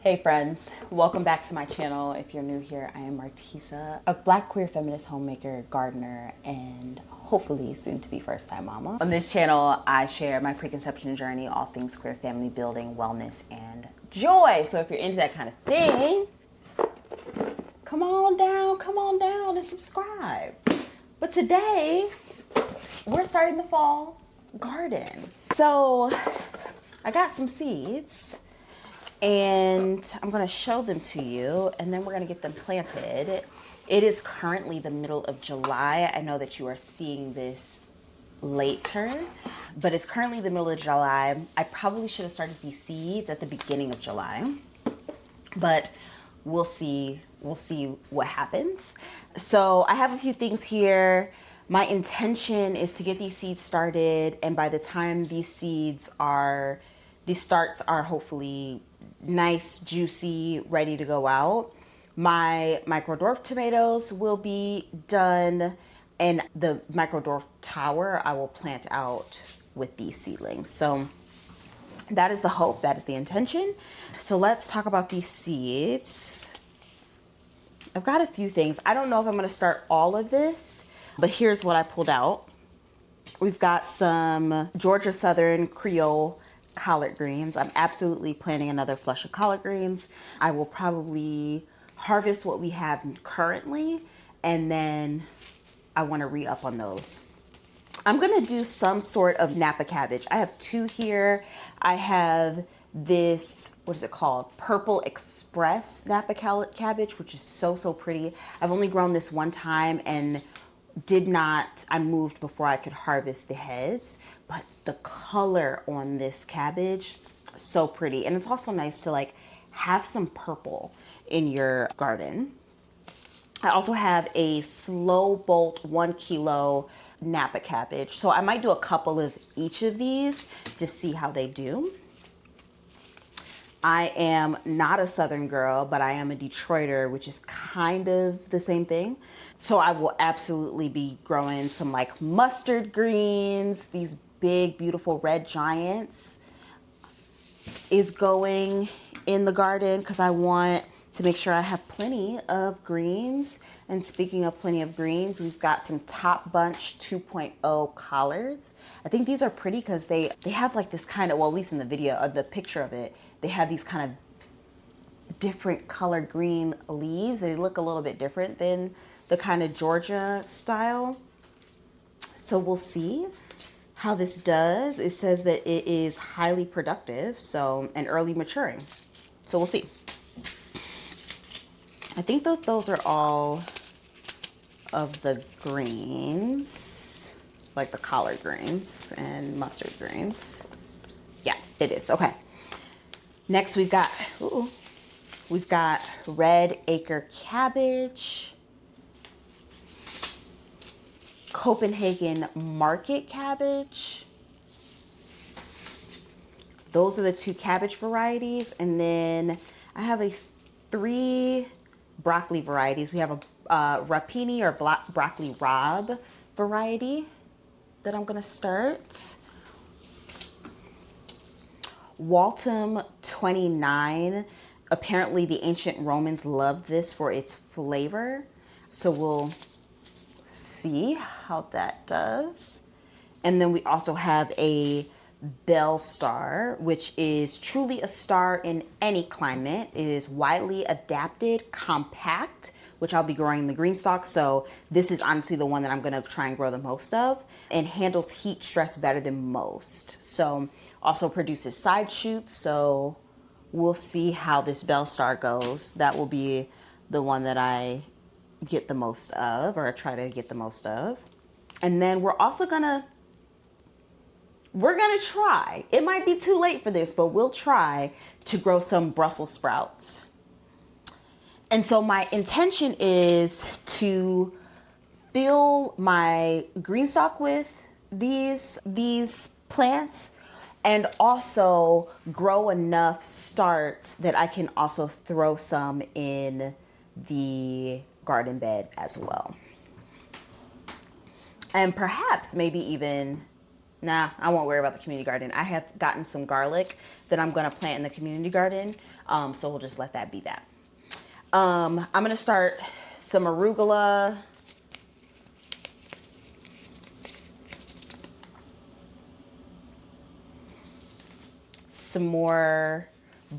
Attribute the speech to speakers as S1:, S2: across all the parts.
S1: Hey friends, welcome back to my channel. If you're new here, I am Tissa, a Black queer feminist homemaker, gardener, and hopefully soon to be first time mama. On this channel, I share my preconception journey, all things queer family building, wellness, and joy. So if you're into that kind of thing, come on down and subscribe. But today, we're starting the fall garden. So I got some seeds and I'm going to show them to you, and then we're going to get them planted. It is currently the middle of July. I know that you are seeing this later, but it's currently the middle of July. I probably should have started these seeds at the beginning of July, but we'll see what happens. So I have a few things here. My intention is to get these seeds started, and by the time these starts are hopefully nice, juicy, ready to go out, my microdwarf tomatoes will be done, and the microdwarf tower I will plant out with these seedlings. So that is the hope, that is the intention. So let's talk about these seeds. I've got a few things. I don't know if I'm going to start all of this, but here's what I pulled out. We've got some Georgia Southern Creole collard greens. I'm absolutely planting another flush of collard greens. I will probably harvest what we have currently, and then I want to re-up on those. I'm going to do some sort of napa cabbage. I have two here. I have this, what is it called? Purple Express napa cabbage, which is so pretty. I've only grown this one time and I moved before I could harvest the heads, but the color on this cabbage, so pretty. And it's also nice to like have some purple in your garden. I also have a slow bolt 1 kilo napa cabbage. So I might do a couple of each of these, just see how they do. I am not a Southern girl, but I am a Detroiter, which is kind of the same thing. So I will absolutely be growing some like mustard greens. These big, beautiful red giants is going in the garden because I want to make sure I have plenty of greens. And speaking of plenty of greens, we've got some Top Bunch 2.0 collards. I think these are pretty because they have like this kind of, well, at least in the video, the picture of it, they have these kind of different colored green leaves. They look a little bit different than the kind of Georgia style. So we'll see how this does. It says that it is highly productive, and early maturing. So we'll see. I think those are all of the greens, like the collard greens and mustard greens. Yeah, it is. Okay. Next we've got red acre cabbage, Copenhagen market cabbage. Those are the two cabbage varieties. And then I have 3 broccoli varieties. We have a rapini or broccoli rabe variety that I'm gonna start. Waltham 29. Apparently the ancient Romans loved this for its flavor. So we'll see how that does. And then we also have a Bell Star, which is truly a star in any climate. It is widely adapted, compact, which I'll be growing in the green stalk. So this is honestly the one that I'm gonna try and grow the most of, and handles heat stress better than most. So also produces side shoots. So we'll see how this Bell Star goes. That will be the one that I get the most of, or try to get the most of. And then we're gonna try, it might be too late for this, but we'll try to grow some Brussels sprouts. And so my intention is to fill my green stalk with these plants, and also grow enough starts that I can also throw some in the garden bed as well. And perhaps maybe even, I won't worry about the community garden. I have gotten some garlic that I'm gonna plant in the community garden. So we'll just let that be that. I'm gonna start some arugula. Some more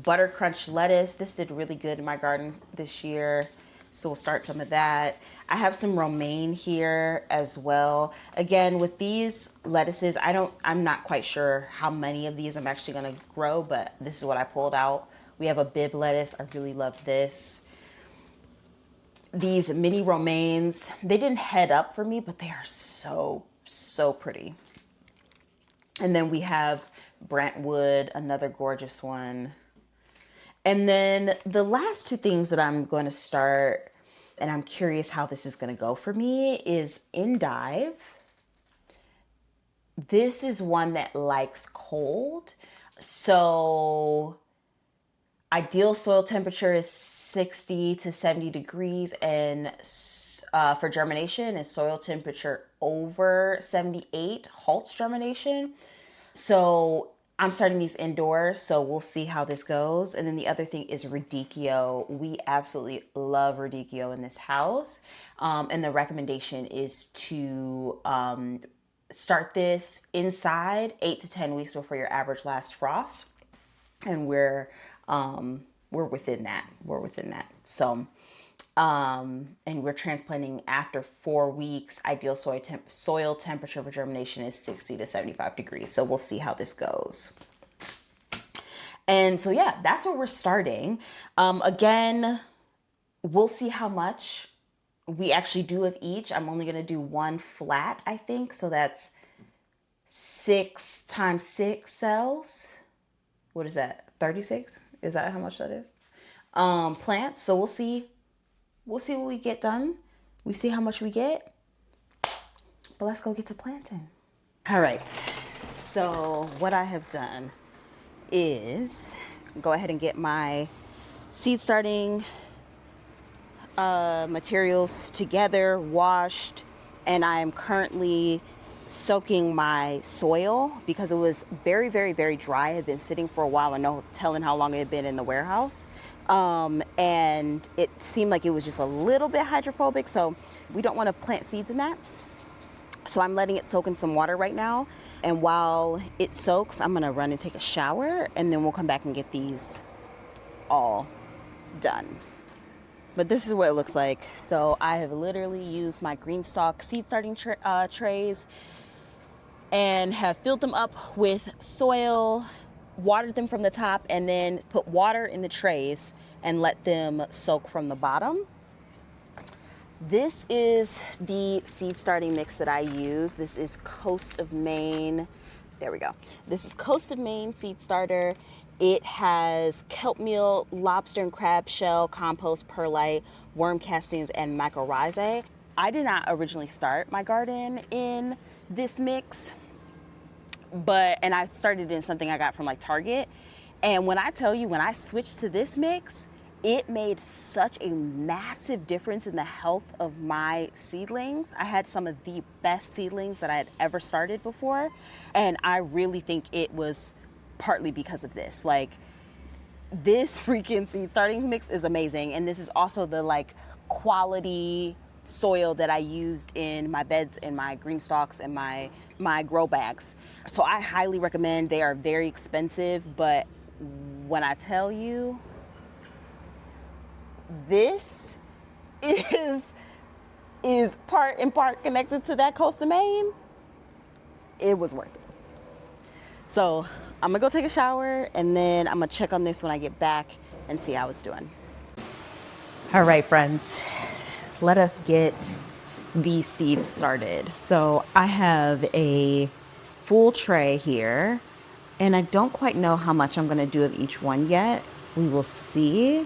S1: butter crunch lettuce. This did really good in my garden this year, so we'll start some of that. I have some romaine here as well. Again, with these lettuces, I'm not quite sure how many of these I'm actually gonna grow, but this is what I pulled out. We have a bib lettuce. I really love this. These mini romaines, they didn't head up for me, but they are so pretty. And then we have Brentwood, another gorgeous one. And then the last two things that I'm going to start, and I'm curious how this is going to go for me, is endive. This is one that likes cold. So ideal soil temperature is 60 to 70 degrees, and for germination, and soil temperature over 78 halts germination. So I'm starting these indoors, so we'll see how this goes. And then the other thing is radicchio. We absolutely love radicchio in this house. And the recommendation is to start this inside 8 to 10 weeks before your average last frost. And we're within that. We're within that. So, and we're transplanting after 4 weeks. Ideal soil temperature for germination is 60 to 75 degrees. So we'll see how this goes. And so, yeah, that's where we're starting. Again, we'll see how much we actually do of each. I'm only going to do one flat, I think. So that's 6 times 6 cells. What is that? 36? Is that how much that is? Plants. So we'll see what we get done. We see how much we get. But let's go get to planting. All right. So what I have done is go ahead and get my seed starting materials together, washed, and I'm currently soaking my soil because it was very, very, very dry. It had been sitting for a while, and no telling how long it had been in the warehouse. And it seemed like it was just a little bit hydrophobic, so we don't want to plant seeds in that. So I'm letting it soak in some water right now. And while it soaks, I'm gonna run and take a shower, and then we'll come back and get these all done. But this is what it looks like. So I have literally used my green stalk seed starting trays and have filled them up with soil, watered them from the top, and then put water in the trays and let them soak from the bottom. This is the seed starting mix that I use. This is Coast of Maine. There we go. This is Coast of Maine seed starter. It has kelp meal, lobster and crab shell, compost, perlite, worm castings, and mycorrhizae. I did not originally start my garden in this mix, and I started in something I got from like Target. And when I tell you, when I switched to this mix, it made such a massive difference in the health of my seedlings. I had some of the best seedlings that I had ever started before. And I really think it was partly because of this. Like, this freaking seed starting mix is amazing. And this is also the like quality soil that I used in my beds and my green stalks and my grow bags. So I highly recommend. They are very expensive, but when I tell you, this is part in part connected to that Coast of Maine, it was worth it. So I'm gonna go take a shower, and then I'm gonna check on this when I get back and see how it's doing. All right, friends, let us get these seeds started. So I have a full tray here, and I don't quite know how much I'm gonna do of each one yet. We will see.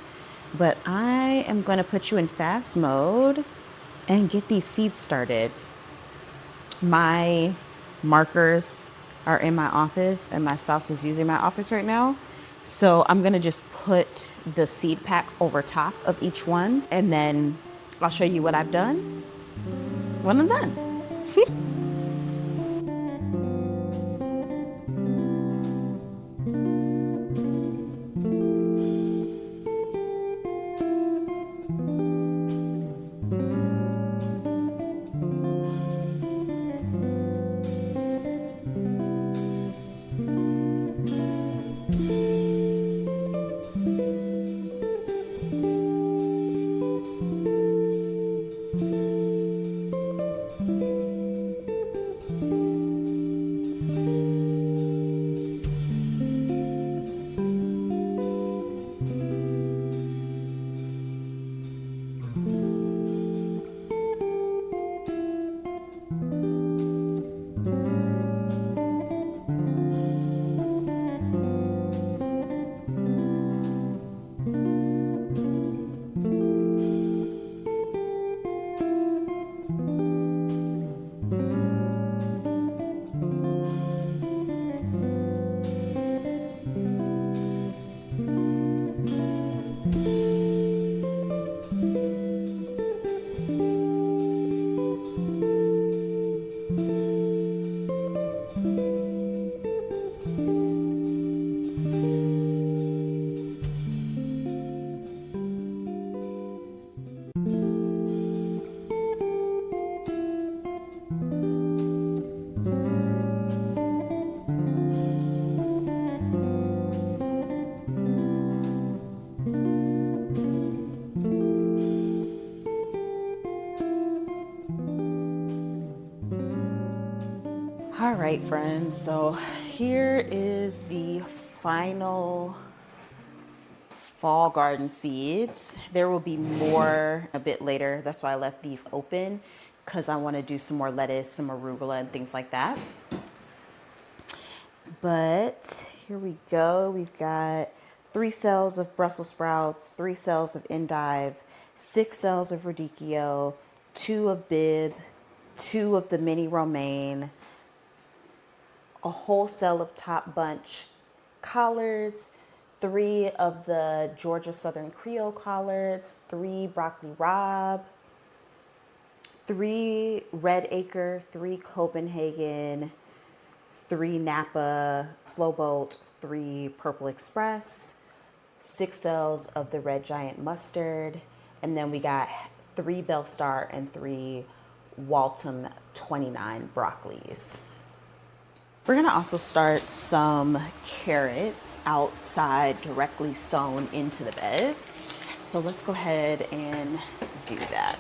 S1: But I am going to put you in fast mode and get these seeds started. My markers are in my office, and my spouse is using my office right now. So I'm going to just put the seed pack over top of each one, and then I'll show you what I've done when I'm done. All right, friends, so here is the final fall garden seeds. There will be more a bit later. That's why I left these open, because I want to do some more lettuce, some arugula, and things like that. But here we go. We've got 3 cells of Brussels sprouts, 3 cells of endive, 6 cells of radicchio, 2 of Bib, 2 of the mini romaine, a whole cell of top bunch collards, 3 of the Georgia Southern Creole collards, 3 broccoli rabe, 3 red acre, 3 Copenhagen, 3 napa slow bolt, 3 purple express, 6 cells of the red giant mustard, and then we got 3 Bell Star and 3 Waltham 29 broccolis. We're gonna also start some carrots outside, directly sown into the beds. So let's go ahead and do that.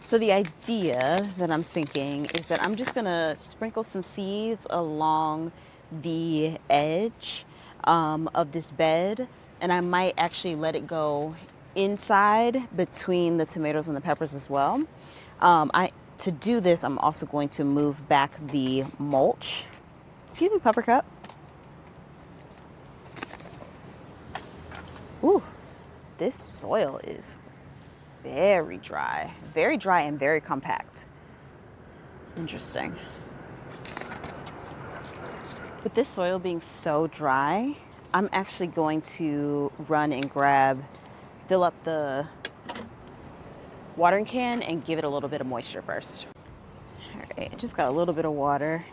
S1: So the idea that I'm thinking is that I'm just gonna sprinkle some seeds along the edge of this bed, and I might actually let it go inside between the tomatoes and the peppers as well. To do this, I'm also going to move back the mulch. Excuse me, pepper cup. Ooh, this soil is very dry and very compact. Interesting. With this soil being so dry, I'm actually going to run and fill up the watering can and give it a little bit of moisture first. All right, just got a little bit of water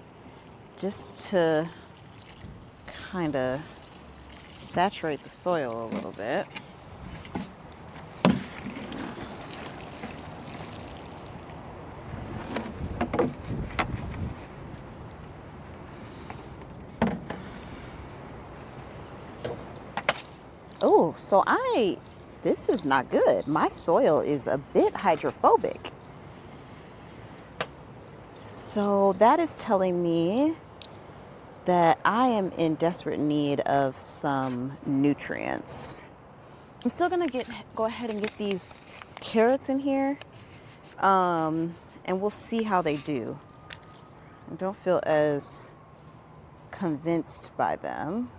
S1: just to kind of saturate the soil a little bit. Oh, so this is not good. My soil is a bit hydrophobic. So that is telling me that I am in desperate need of some nutrients. I'm still gonna go ahead and get these carrots in here, and we'll see how they do. I don't feel as convinced by them.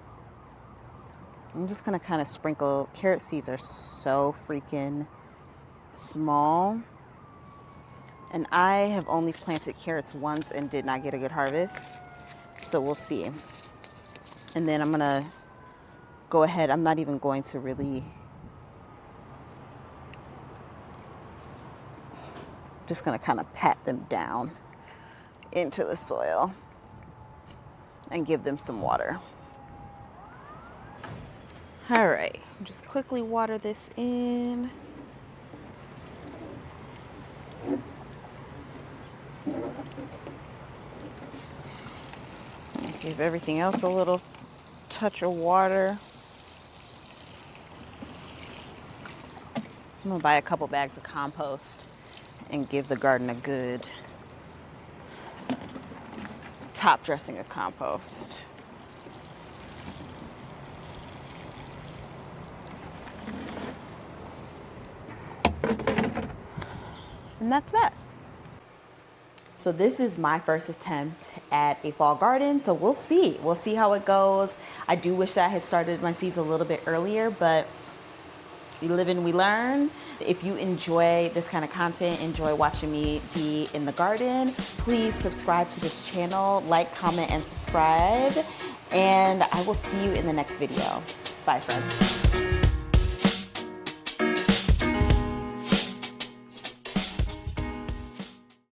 S1: I'm just gonna kind of sprinkle. Carrot seeds are so freaking small. And I have only planted carrots once and did not get a good harvest. So we'll see. And then I'm gonna go ahead. I'm not even going to really, just gonna kind of pat them down into the soil and give them some water. All right, just quickly water this in. Give everything else a little touch of water. I'm gonna buy a couple bags of compost and give the garden a good top dressing of compost. And that's that. So this is my first attempt at a fall garden. So we'll see. We'll see how it goes. I do wish that I had started my seeds a little bit earlier, but we live and we learn. If you enjoy this kind of content, enjoy watching me be in the garden, please subscribe to this channel, like, comment, and subscribe. And I will see you in the next video. Bye, friends.